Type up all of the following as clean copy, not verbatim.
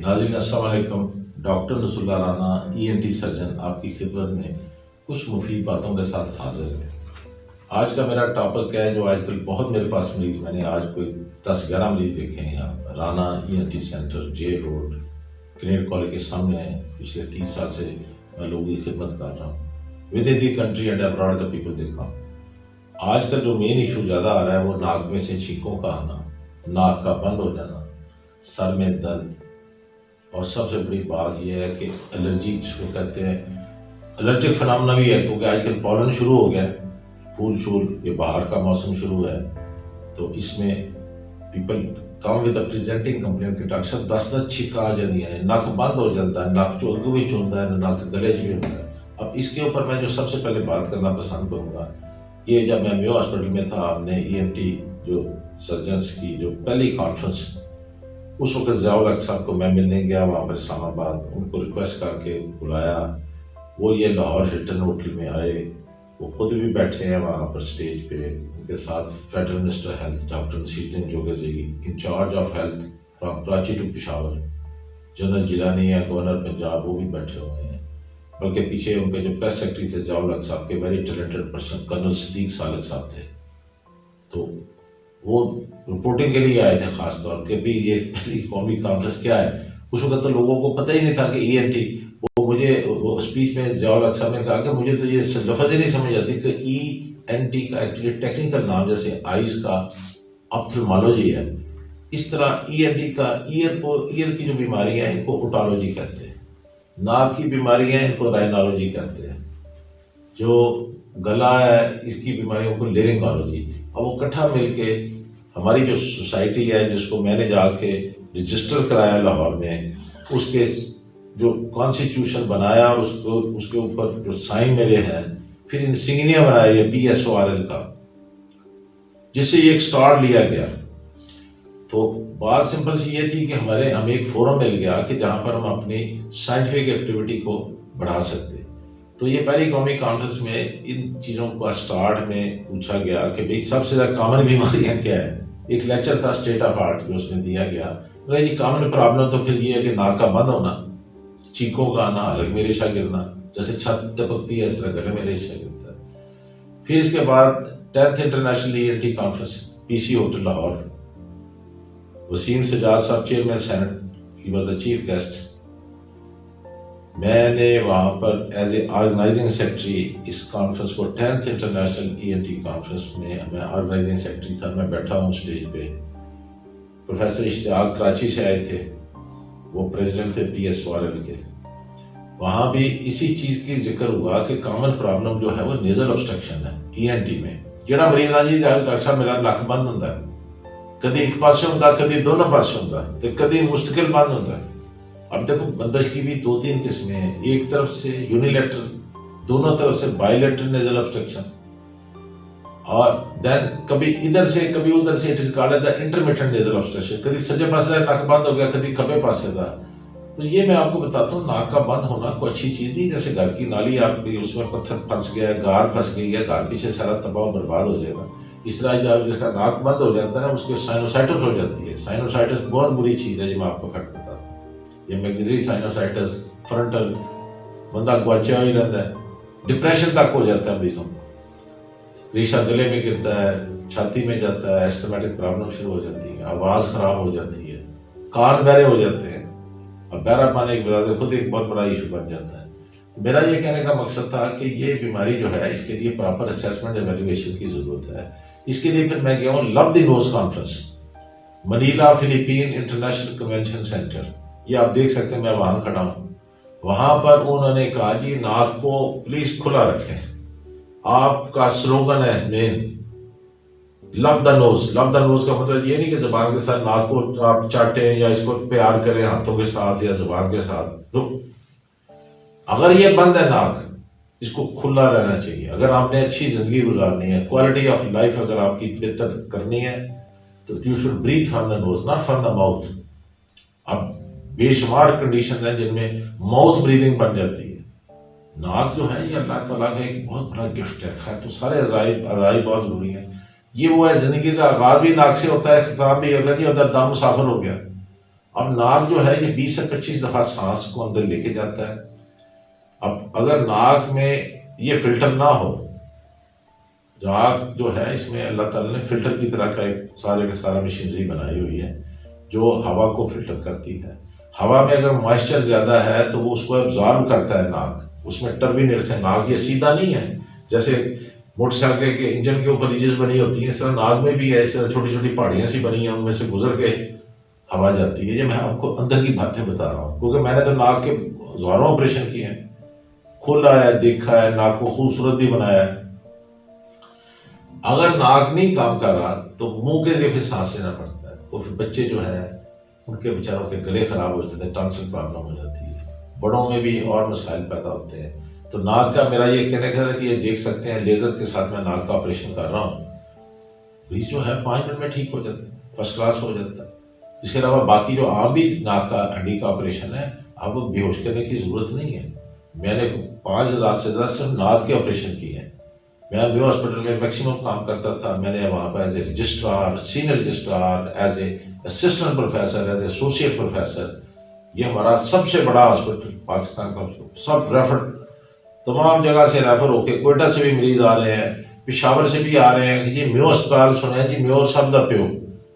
ناظرین السلام علیکم۔ Doctor Nasrallah Rana ENT surgeon آپ کی خدمت میں کچھ مفید باتوں کے ساتھ حاضر ہے۔ آج کا میرا ٹاپک ہے جو آج کل بہت میرے پاس مریض، میں نے آج کوئی 10-11 مریض دیکھے ہیں یہاں Rana ENT centre jail road Kinnaird college کے سامنے ہیں۔ پچھلے 30 سال سے میں لوگوں کی خدمت کر رہا ہوں with in the country and abroad the people دیکھا ہوں۔ آج کل جو مین ایشو زیادہ آ رہا ہے وہ ناک میں سے چھینکوں کا آنا، ناک کا بند ہو جانا، سر میں درد، اور سب سے بڑی بات یہ ہے کہ الرجی جس کو کہتے ہیں الرجک فنامنا بھی ہے، کیونکہ آج کل پالن شروع ہو گیا ہے، پھول شول، یہ باہر کا موسم شروع ہے، تو اس میں people come with presenting complain کہ ڈاکٹر صاحب 10 چھکا آ جاتی ہے، نک بند ہو جاتا ہے، نک اگو بھی چونتا ہے، نک گلے بھی ہوتا ہے۔ اب اس کے اوپر میں جو سب سے پہلے بات کرنا پسند کروں گا، یہ جب میں میو ہاسپٹل میں تھا، ہم نے ENT جو سرجنس کی جو پہلی کانفرنس، اس وقت ضیاء الحق صاحب کو میں ملنے گیا وہاں پر اسلام آباد، ان کو ریکویسٹ کر کے بلایا، وہ یہ لاہور ہلٹن ہوٹل میں آئے، وہ خود بھی بیٹھے ہیں وہاں پر اسٹیج پہ، ان کے ساتھ federal minister health doctor Naseeruddin جوگزئی، incharge of health from Karachi to Peshawar, general Jilani ہے گورنر پنجاب، وہ بھی بیٹھے ہوئے ہیں، بلکہ پیچھے ان کے جو پریس سیکرٹری تھے ضیاء الحق صاحب کے ویری ٹیلنٹڈ پرسن کرنل صدیق سالک صاحب تھے، تو وہ رپورٹنگ کے لیے آئے تھے خاص طور کہ بھی یہ پہلی قومی کانفرنس کیا ہے۔ اس وقت تو لوگوں کو پتہ ہی نہیں تھا کہ ENT، وہ مجھے وہ اسپیچ میں ضیاء الحق صاحب نے کہا کہ مجھے تو یہ لفظ ہی نہیں سمجھ آتی کہ ENT کا ایکچولی ٹیکنیکل نام جیسے آئیز کا آپتھلمالوجی ہے، اس طرح ENT کا ایئر کی جو بیماریاں ہیں ان کو اوٹالوجی کہتے ہیں، ناک کی بیماریاں ان کو رائنالوجی کہتے ہیں، جو گلا ہے اس کی بیماریوں کو لیرنگالوجی۔ اب وہ اکٹھا مل کے ہماری جو سوسائٹی ہے جس کو میں نے جا کے رجسٹر کرایا لاہور میں، اس کے جو کانسٹیٹیوشن بنایا، اس کے اوپر جو سائن میرے ہیں، پھر انسیگنیا بنایا یہ PSORL کا، جس سے یہ ایک سٹار لیا گیا۔ تو بات سمپل سی یہ تھی کہ ہمیں ایک فورم مل گیا کہ جہاں پر ہم اپنی سائنٹیفک ایکٹیویٹی کو بڑھا سکتے۔ تو یہ پہلی قومی کانفرنس میں ان چیزوں کو سٹارٹ میں پوچھا گیا کہ بھئی سب سے زیادہ کامن بیماریاں کیا ہے۔ ایک لیکچر تھا اسٹیٹ آف آرٹ جو اس میں دیا گیا، جی کامن پرابلم تو پھر یہ ہے کہ ناک کا بند ہونا، چینکوں کا آنا، حلق میں ریشہ گرنا، جیسے چھت ٹپکتی ہے اس طرح گلے میں ریشہ گرتا ہے۔ پھر اس کے بعد 10th international ENT conference PC hotel Lahore, Waseem Sajjad صاحب chairman senate, he was the chief guest. میں نے وہاں پر ایز اے آرگنائزنگ سیکرٹری اس کانفرنس کو 10th انٹرنیشنل ENT کانفرنس میں آرگنائزنگ سیکرٹری تھا، میں بیٹھا ہوں اسٹیج پہ۔ پروفیسر اشتیاق کراچی سے آئے تھے، وہ پریزیڈنٹ تھے PSORL کے۔ وہاں بھی اسی چیز کی ذکر ہوا کہ کامن پرابلم جو ہے وہ نیزل obstruction ہے ENT میں۔ جڑا مریض آ جی ڈاکٹر صاحب میرا نک بند ہوتا ہے، کدی ایک پاسے ہوتا، کدی دونوں پاسے ہوتا، تو کدی مستقل بند ہوتا ہے۔ اب دیکھو بندش کی بھی 2-3 قسمیں ہیں، ایک طرف سے یونیلیٹرل، دونوں طرف سے بائیلیٹرل نیزل obstruction، اور دین کبھی ادھر سے کبھی ادھر سے، it is called the intermittent nasal obstruction، کبھی سجے پاسے ناک بند ہو گیا، کبھی کھبے پاسے تھا۔ تو یہ میں آپ کو بتاتا ہوں، ناک کا بند ہونا کوئی اچھی چیز نہیں، جیسے گھر کی نالی آپ کی اس میں پتھر پھنس گیا ہے، گار پھنس گئی ہے، گار پیچھے سارا تباہ و برباد ہو جائے گا۔ اس طرح جب جس کا ناک بند ہو جاتا ہے اس کے سائنوسائٹس ہو جاتی ہے۔ سائنوسائٹس بہت بری چیز ہے، جو میں آپ کو فیکٹ بتاتا ہوں۔ یہ میگزری سائنوسائٹس، فرنٹل، بندہ گواچا ہی رہتا ہے، ڈپریشن تک ہو جاتا ہے مریضوں کو، ریشہ گلے میں گرتا ہے، چھاتی میں جاتا ہے، ایسٹمیٹک پرابلم شروع ہو جاتی ہے، آواز خراب ہو جاتی ہے، کان بہرے ہو جاتے ہیں، اور بہرا پانے کی وجہ سے خود ایک بہت بڑا ایشو بن جاتا ہے۔ تو میرا یہ کہنے کا مقصد تھا کہ یہ بیماری جو ہے اس کے لیے پراپر اسیسمنٹ ایویلویشن کی ضرورت ہے۔ اس کے لیے پھر میں گیا ہوں love the nose conference, Manila Philippine international convention centre, یہ آپ دیکھ سکتے ہیں، میں وہاں کھڑا ہوں۔ وہاں پر انہوں نے کہا جی ناک کو پلیز کھلا رکھیں، آپ کا سلوگن ہے مین لو دا نوز۔ لو دا نوز کا مطلب یہ نہیں کہ زبان کے ساتھ ناک کو آپ چاٹیں یا اس کو پیار کریں ہاتھوں کے ساتھ یا زبان کے ساتھ، اگر یہ بند ہے ناک، اس کو کھلا رہنا چاہیے۔ اگر آپ نے اچھی زندگی گزارنی ہے، کوالٹی آف لائف اگر آپ کی بہتر کرنی ہے، تو you should breathe from the nose not from the mouth. اب بے شمار کنڈیشن ہیں جن میں ماؤتھ بریدنگ بن جاتی ہے۔ ناک جو ہے یہ اللہ تعالیٰ کا ایک بہت بڑا گفٹ ہے، خیر تو سارے اعضاء بہت ضروری ہیں۔ یہ وہ ہے زندگی کا آغاز بھی ناک سے ہوتا ہے، اختتام بھی اگر نہیں ہوتا دم مسافر ہو گیا۔ اب ناک جو ہے یہ 20 سے 25 دفعہ سانس کو اندر لے کے جاتا ہے. اب اگر ناک میں یہ فلٹر نہ ہو، ناک جو ہے اس میں اللہ تعالیٰ نے فلٹر کی طرح کا ایک سارے کا سارا مشینری بنائی ہوئی ہے جو ہوا کو فلٹر کرتی ہے. ہوا میں اگر موئسچر زیادہ ہے تو وہ اس کو ایبزارب کرتا ہے ناک، اس میں ٹربینیٹس ہے. ناک یہ سیدھا نہیں ہے جیسے موٹر سائیکل کے انجن کے اوپر ریجز بنی ہوتی ہیں، اس طرح ناک میں بھی ہے، اس طرح چھوٹی چھوٹی پہاڑیاں سی بنی ہیں، ان میں سے گزر کے ہوا جاتی ہے. یہ میں آپ کو اندر کی باتیں بتا رہا ہوں کیونکہ میں نے تو ناک کے ہزاروں آپریشن کیے ہیں، کھولا ہے، دیکھا ہے، ناک کو خوبصورت بھی بنایا ہے. اگر ناک نہیں کام کر رہا تو منہ کے ذریعے پھر سانس لینا پڑتا ہے. تو پھر بچے جو ہے ان کے بیچاروں کے گلے خراب ہو جاتے ہیں، ٹانسل پرابلم ہو جاتی ہے، بڑوں میں بھی اور مسائل پیدا ہوتے ہیں. تو ناک کا میرا یہ کہنے کا ہے کہ یہ دیکھ سکتے ہیں لیزر کے ساتھ میں ناک کا آپریشن کر رہا ہوں، مریض جو ہے 5 منٹ میں ٹھیک ہو جاتا ہے، فرسٹ کلاس ہو جاتا ہے. اس کے علاوہ باقی جو عام بھی ناک کا ہڈی کا آپریشن ہے، اب بے ہوش کرنے کی ضرورت نہیں ہے. میں نے 5,000 سے زیادہ صرف ناک کے آپریشن کیے ہیں. میں میو ہاسپٹل میں میکسیمم کام کرتا تھا. میں نے وہاں پر as a registrar, senior registrar, as a assistant professor, as a associate professor, یہ ہمارا سب سے بڑا ہاسپٹل پاکستان کا. سب ریفر، تمام جگہ سے ریفر ہو کے، کوئٹہ سے بھی مریض آ رہے ہیں، پشاور سے بھی آ رہے ہیں کہ جی میو اسپتال سنا ہے جی، میو سب دا پیو.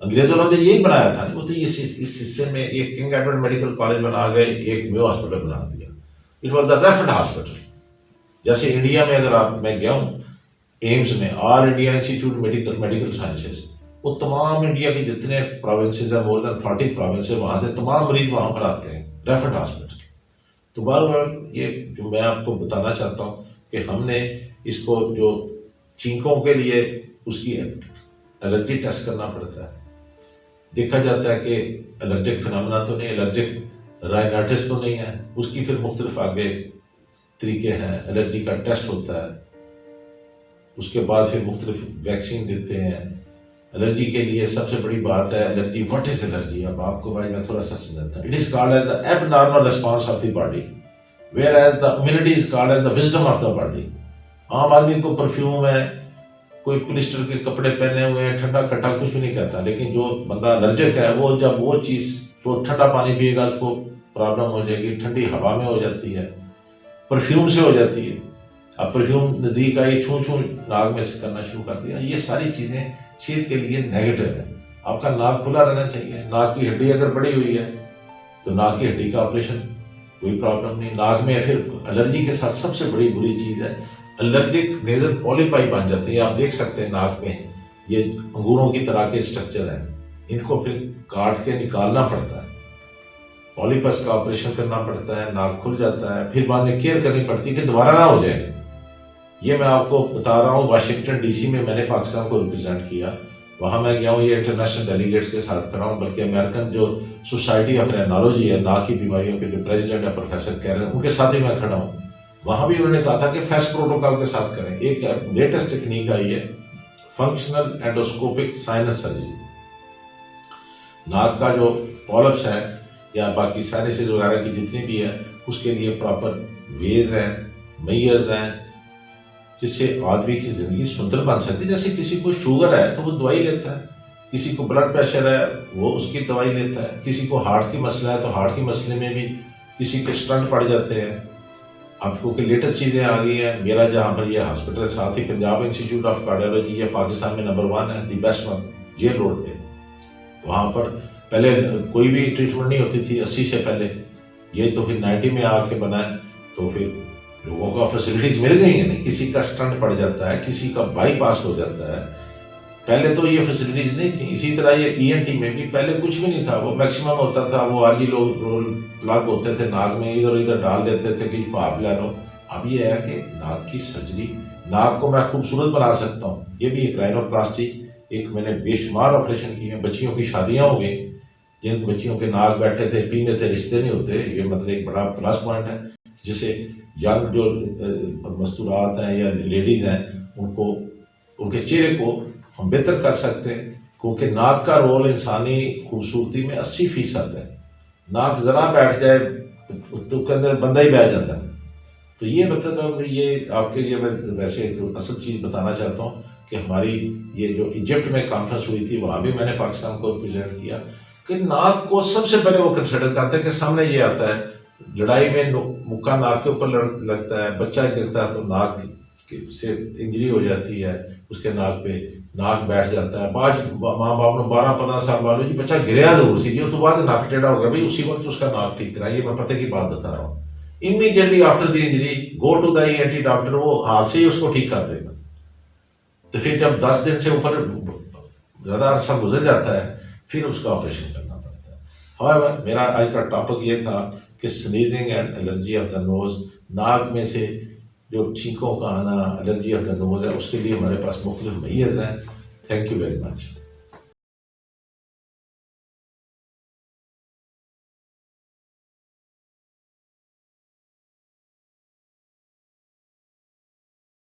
انگریزوں نے تو یہی بنایا تھا، وہ تو اس حصے میں ایک کنگ ایڈورڈ میڈیکل کالج بنا گئے، ایک میو ہاسپٹل بنا دیا. It was the referred hospital. جیسے انڈیا میں اگر میں گیا ہوں ایمس میں، آل انڈیا انسٹیٹیوٹ میڈیکل سائنسز، وہ تمام انڈیا کے جتنے پروونسز ہیں، مور دین 40 پروونسز، وہاں سے تمام مریض وہاں پر آتے ہیں، ریفرڈ ہاسپٹل. تو بار بار یہ جو میں آپ کو بتانا چاہتا ہوں کہ ہم نے اس کو جو چینکوں کے لیے اس کی الرجی ٹیسٹ کرنا پڑتا ہے. دیکھا جاتا ہے کہ الرجک فنامنا تو نہیں، الرجک رائنائٹس تو نہیں ہے. اس کی پھر مختلف آگے طریقے ہیں، الرجی کا ٹیسٹ ہوتا ہے. اس کے بعد پھر مختلف ویکسین دیتے ہیں. الرجی کے لیے سب سے بڑی بات ہے الرجی. What is allergy? اب آپ کو بھائی میں تھوڑا سا سمجھاتا ہوں. It is called as the abnormal response of the body, whereas the immunity is called as the wisdom of the body. عام آدمی کو پرفیوم ہے، کوئی پلسٹر کے کپڑے پہنے ہوئے ہیں، ٹھنڈا کھٹا کچھ بھی نہیں کہتا. لیکن جو بندہ الرجک ہے وہ جب وہ چیز، وہ ٹھنڈا پانی پیے گا اس کو پرابلم ہو جائے گی. ٹھنڈی ہوا میں ہو جاتی ہے، پرفیوم سے ہو جاتی ہے. اب پرفیوم نزدیک آئی، چھو چھو ناک میں سے کرنا شروع کر دیا. یہ ساری چیزیں صحت کے لیے نیگیٹو ہے. آپ کا ناک کھلا رہنا چاہیے. ناک کی ہڈی اگر بڑی ہوئی ہے تو ناک کی ہڈی کا آپریشن کوئی پرابلم نہیں. ناک میں پھر الرجی کے ساتھ سب سے بڑی بری چیز ہے الرجک نیزل پولیپائی بن جاتے ہیں. آپ دیکھ سکتے ہیں ناک میں یہ انگوروں کی طرح کے اسٹرکچر ہیں، ان کو پھر کاٹ کے نکالنا پڑتا ہے. پولیپس کا آپریشن کرنا پڑتا ہے، ناک کھل جاتا ہے. پھر بعد میں کیئر کرنی پڑتی ہے کہ دوبارہ نہ ہو جائے. یہ میں آپ کو بتا رہا ہوں. واشنگٹن ڈی سی میں نے پاکستان کو ریپرزینٹ کیا، وہاں میں گیا ہوں. یہ انٹرنیشنل ڈیلیگیٹس کے ساتھ کھڑا ہوں، بلکہ امریکن جو سوسائٹی آف رینالوجی ہے، ناک کی بیماریوں کے جو پریزیڈنٹ ہے پروفیسر کیرن، ان کے ساتھ ہی میں کھڑا ہوں. وہاں بھی انہوں نے کہا تھا کہ فیس پروٹوکال کے ساتھ کریں. ایک لیٹسٹ ٹیکنیک آئی ہے فنکشنل اینڈوسکوپک سائنس سرجری. ناک کا جو پولپس ہے یا باقی سائنسز وغیرہ کی جتنی بھی ہے، اس کے لیے پراپر ویز ہیں، میئرز ہیں، جس سے آدمی کی زندگی سندر بن سکتی ہے. جیسے کسی کو شوگر ہے تو وہ دوائی لیتا ہے، کسی کو بلڈ پریشر ہے وہ اس کی دوائی لیتا ہے، کسی کو ہارٹ کی مسئلہ ہے تو ہارٹ کی مسئلے میں بھی کسی کے اسٹنٹ پڑ جاتے ہیں. آپ کو کہ لیٹسٹ چیزیں آ گئی ہیں. میرا جہاں پر یہ ہاسپٹل ساتھ ہی پنجاب انسٹیٹیوٹ آف کارڈیالوجی، یہ پاکستان میں نمبر 1 ہے، the best one, jail road پہ. وہاں پر پہلے کوئی بھی ٹریٹمنٹ نہیں ہوتی تھی 80 سے پہلے. یہ تو پھر 90 میں آ کے بنا ہے، تو پھر لوگوں کو فیسلٹیز مل گئی ہیں. نہیں کسی کا اسٹنٹ پڑ جاتا ہے، کسی کا بائی پاس ہو جاتا ہے. پہلے تو یہ فیسلٹیز نہیں تھیں. اسی طرح یہ ENT میں بھی پہلے کچھ بھی نہیں تھا. وہ میکسیمم ہوتا تھا وہ آج ہی لوگ رول پلگ ہوتے تھے ناک میں، ادھر ادھر ڈال دیتے تھے کہ آپ لے لو. اب یہ ہے کہ ناک کی سرجری، ناک کو میں خوبصورت بنا سکتا ہوں. یہ بھی ایک رائنوپلاسٹی، ایک میں نے بے شمار آپریشن کیے ہیں. بچیوں کی شادیاں ہو گئی، جن بچیوں کے ناک بیٹھے تھے، پینے تھے، رشتے نہیں ہوتے. یہ مطلب ایک بڑا پلس پوائنٹ ہے، جسے ینگ جو مستورات ہیں یا لیڈیز ہیں ان کو، ان کے چہرے کو ہم بہتر کر سکتے ہیں. کیونکہ ناک کا رول انسانی خوبصورتی میں 80% ہے. ناک ذرا بیٹھ جائے تو کے اندر بندہ ہی بیٹھ جاتا ہے. تو یہ مطلب یہ آپ کے لیے میں ویسے اصل چیز بتانا چاہتا ہوں کہ ہماری یہ جو ایجپٹ میں کانفرنس ہوئی تھی وہاں بھی میں نے پاکستان کو ریپرزینٹ کیا. کہ ناک کو سب سے پہلے وہ کنسیڈر کرتے ہیں کہ سامنے یہ آتا ہے لڑائی میں مکہ ناک کے اوپر لگتا ہے، بچہ گرتا ہے تو ناک سے انجری ہو جاتی ہے اس کے ناک پہ، ناک بیٹھ جاتا ہے. بعض ماں باپ نے 12-15 سال والوں جی بچہ گریا ضرور سی جی، تو بعد ناک ٹیڑھا ہو گیا بھائی اسی وقت اس کا ناک ٹھیک کرا. یہ میں پتہ کی بات بتا رہا ہوں. Immediately after the injury go to the ENT doctor, وہ ہاتھ سے ہی اس کو ٹھیک کر دے گا. تو پھر جب 10 دن سے اوپر زیادہ عرصہ گزر جاتا ہے پھر اس کا آپریشن کرنا پڑتا ہے. However میرا آج کا ٹاپک یہ تھا کہ sneezing and allergy of the nose, ناک میں سے جو چھینکوں کا آنا، الرجی آف دا نوز ہے، اس کے لیے ہمارے پاس مختلف میئرز ہیں. Thank you very much.